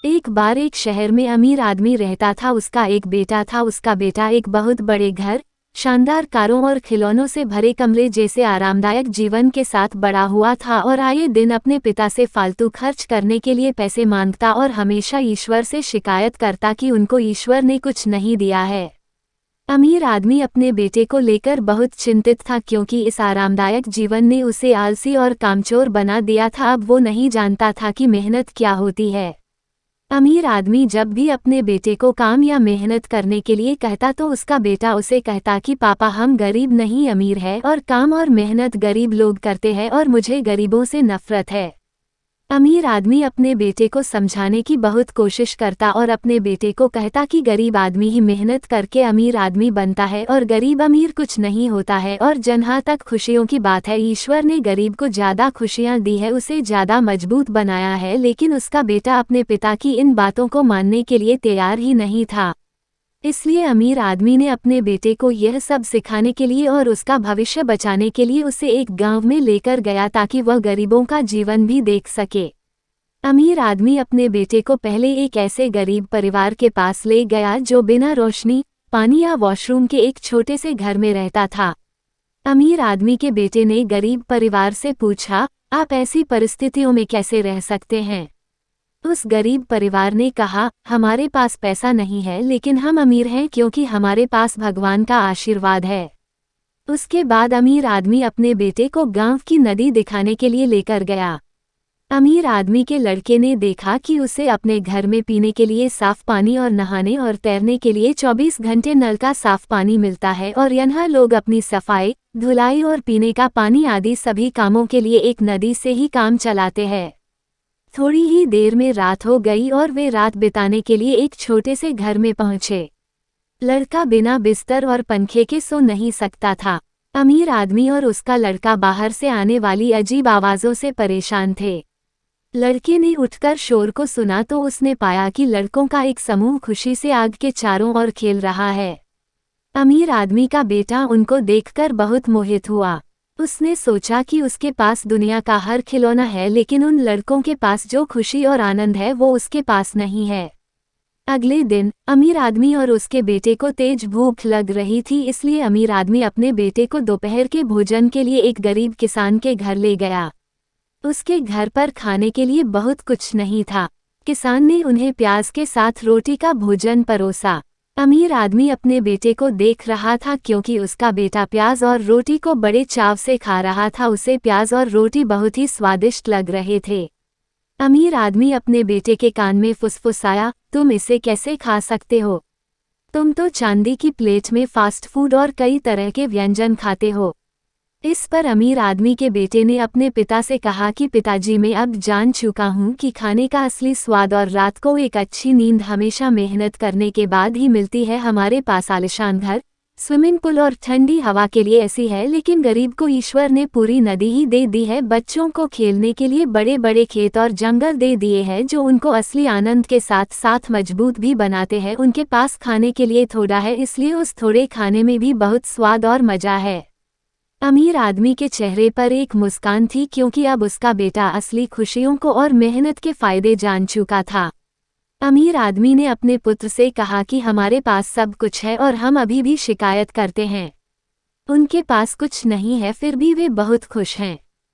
एक बार एक शहर में अमीर आदमी रहता था। उसका एक बेटा था। उसका बेटा एक बहुत बड़े घर, शानदार कारों और खिलौनों से भरे कमरे जैसे आरामदायक जीवन के साथ बड़ा हुआ था और आए दिन अपने पिता से फालतू खर्च करने के लिए पैसे मांगता और हमेशा ईश्वर से शिकायत करता कि उनको ईश्वर ने कुछ नहीं दिया है। अमीर आदमी अपने बेटे को लेकर बहुत चिंतित था क्योंकि इस आरामदायक जीवन ने उसे आलसी और कामचोर बना दिया था। अब वो नहीं जानता था कि मेहनत क्या होती है। अमीर आदमी जब भी अपने बेटे को काम या मेहनत करने के लिए कहता तो उसका बेटा उसे कहता कि पापा हम गरीब नहीं अमीर है और काम और मेहनत गरीब लोग करते हैं और मुझे गरीबों से नफरत है। अमीर आदमी अपने बेटे को समझाने की बहुत कोशिश करता और अपने बेटे को कहता कि गरीब आदमी ही मेहनत करके अमीर आदमी बनता है और गरीब अमीर कुछ नहीं होता है। और जहाँ तक खुशियों की बात है, ईश्वर ने गरीब को ज़्यादा खुशियाँ दी है, उसे ज़्यादा मजबूत बनाया है। लेकिन उसका बेटा अपने पिता की इन बातों को मानने के लिए तैयार ही नहीं था। इसलिए अमीर आदमी ने अपने बेटे को यह सब सिखाने के लिए और उसका भविष्य बचाने के लिए उसे एक गांव में लेकर गया ताकि वह गरीबों का जीवन भी देख सके। अमीर आदमी अपने बेटे को पहले एक ऐसे गरीब परिवार के पास ले गया जो बिना रोशनी, पानी या वॉशरूम के एक छोटे से घर में रहता था। अमीर आदमी के बेटे ने गरीब परिवार से पूछा, आप ऐसी परिस्थितियों में कैसे रह सकते हैं? उस गरीब परिवार ने कहा, हमारे पास पैसा नहीं है लेकिन हम अमीर हैं क्योंकि हमारे पास भगवान का आशीर्वाद है। उसके बाद अमीर आदमी अपने बेटे को गांव की नदी दिखाने के लिए लेकर गया। अमीर आदमी के लड़के ने देखा कि उसे अपने घर में पीने के लिए साफ पानी और नहाने और तैरने के लिए 24 घंटे नल का साफ पानी मिलता है और यहाँ लोग अपनी सफाई, धुलाई और पीने का पानी आदि सभी कामों के लिए एक नदी से ही काम चलाते हैं। थोड़ी ही देर में रात हो गई और वे रात बिताने के लिए एक छोटे से घर में पहुंचे। लड़का बिना बिस्तर और पंखे के सो नहीं सकता था। अमीर आदमी और उसका लड़का बाहर से आने वाली अजीब आवाज़ों से परेशान थे। लड़के ने उठकर शोर को सुना तो उसने पाया कि लड़कों का एक समूह खुशी से आग के चारों ओर खेल रहा है। अमीर आदमी का बेटा उनको देखकर बहुत मोहित हुआ। उसने सोचा कि उसके पास दुनिया का हर खिलौना है लेकिन उन लड़कों के पास जो खुशी और आनंद है वो उसके पास नहीं है। अगले दिन अमीर आदमी और उसके बेटे को तेज भूख लग रही थी, इसलिए अमीर आदमी अपने बेटे को दोपहर के भोजन के लिए एक गरीब किसान के घर ले गया। उसके घर पर खाने के लिए बहुत कुछ नहीं था। किसान ने उन्हें प्याज के साथ रोटी का भोजन परोसा। अमीर आदमी अपने बेटे को देख रहा था क्योंकि उसका बेटा प्याज और रोटी को बड़े चाव से खा रहा था। उसे प्याज और रोटी बहुत ही स्वादिष्ट लग रहे थे। अमीर आदमी अपने बेटे के कान में फुसफुसाया, तुम इसे कैसे खा सकते हो? तुम तो चांदी की प्लेट में फास्ट फूड और कई तरह के व्यंजन खाते हो। इस पर अमीर आदमी के बेटे ने अपने पिता से कहा कि पिताजी, मैं अब जान चुका हूँ कि खाने का असली स्वाद और रात को एक अच्छी नींद हमेशा मेहनत करने के बाद ही मिलती है। हमारे पास आलीशान घर, स्विमिंग पूल और ठंडी हवा के लिए ऐसी है, लेकिन गरीब को ईश्वर ने पूरी नदी ही दे दी है। बच्चों को खेलने के लिए बड़े बड़े खेत और जंगल दे दिए हैं जो उनको असली आनंद के साथ साथ मजबूत भी बनाते हैं। उनके पास खाने के लिए थोड़ा है, इसलिए उस थोड़े खाने में भी बहुत स्वाद और मजा है। अमीर आदमी के चेहरे पर एक मुस्कान थी क्योंकि अब उसका बेटा असली खुशियों को और मेहनत के फायदे जान चुका था। अमीर आदमी ने अपने पुत्र से कहा कि हमारे पास सब कुछ है और हम अभी भी शिकायत करते हैं। उनके पास कुछ नहीं है, फिर भी वे बहुत खुश हैं।